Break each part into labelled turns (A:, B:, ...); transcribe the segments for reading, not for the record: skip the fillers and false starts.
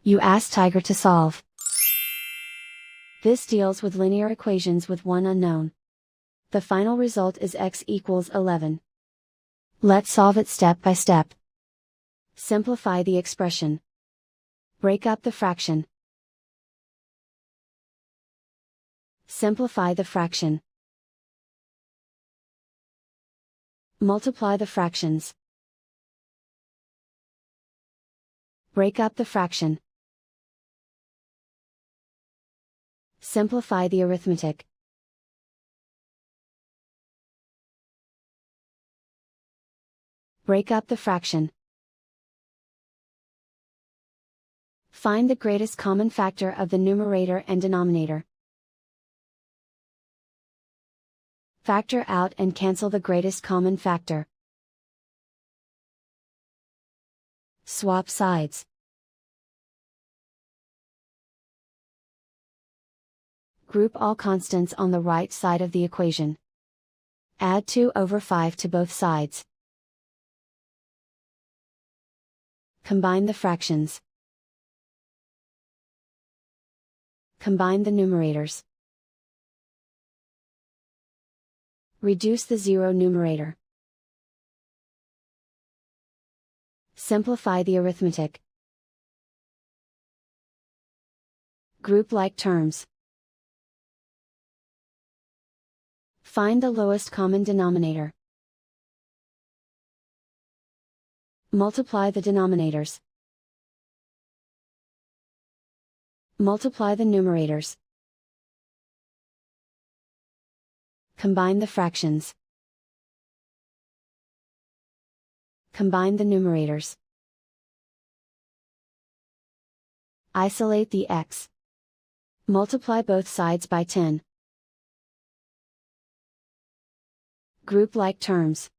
A: You ask Tiger to solve. This deals with linear equations with one unknown. The final result is x equals 11. Let's solve it step by step. Simplify the expression. Break up the fraction. Simplify the fraction. Multiply the fractions. Break up the fraction. Simplify the arithmetic. Break up the fraction. Find the greatest common factor of the numerator and denominator. Factor out and cancel the greatest common factor. Swap sides. Group all constants on the right side of the equation. Add 2/5 to both sides. Combine the fractions. Combine the numerators. Reduce the zero numerator. Simplify the arithmetic. Group like terms. Find the lowest common denominator. Multiply the denominators. Multiply the numerators. Combine the fractions. Combine the numerators. Isolate the x. Multiply both sides by 10. Group like terms.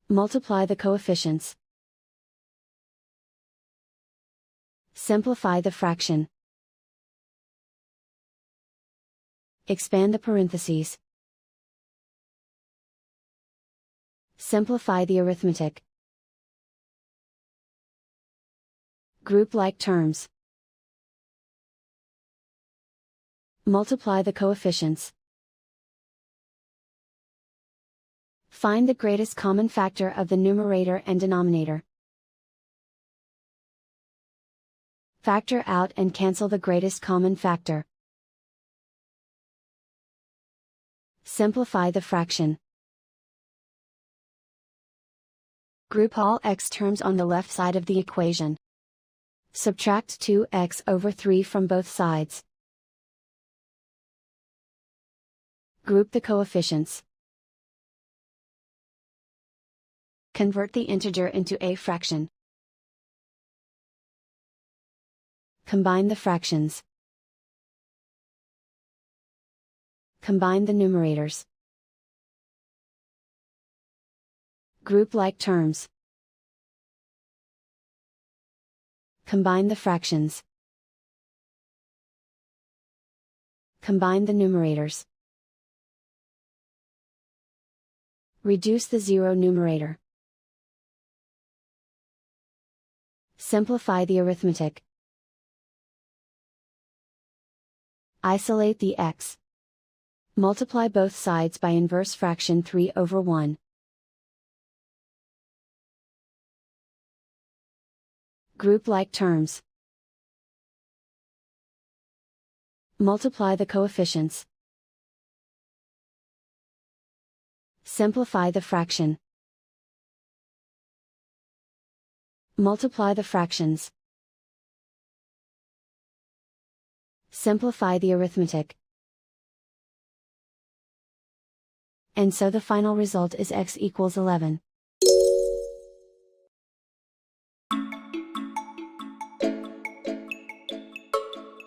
A: Multiply the coefficients. Simplify the fraction. Expand the parentheses. Simplify the arithmetic. Group like terms. Multiply the coefficients. Find the greatest common factor of the numerator and denominator. Factor out and cancel the greatest common factor. Simplify the fraction. Group all x terms on the left side of the equation. Subtract 2x/3 from both sides. Group the coefficients. Convert the integer into a fraction. Combine the fractions. Combine the numerators. Group like terms. Combine the fractions. Combine the numerators. Reduce the zero numerator. Simplify the arithmetic. Isolate the x. Multiply both sides by inverse fraction 3/1. Group like terms. Multiply the coefficients. Simplify the fraction. Multiply the fractions. Simplify the arithmetic. And so the final result is x equals 11.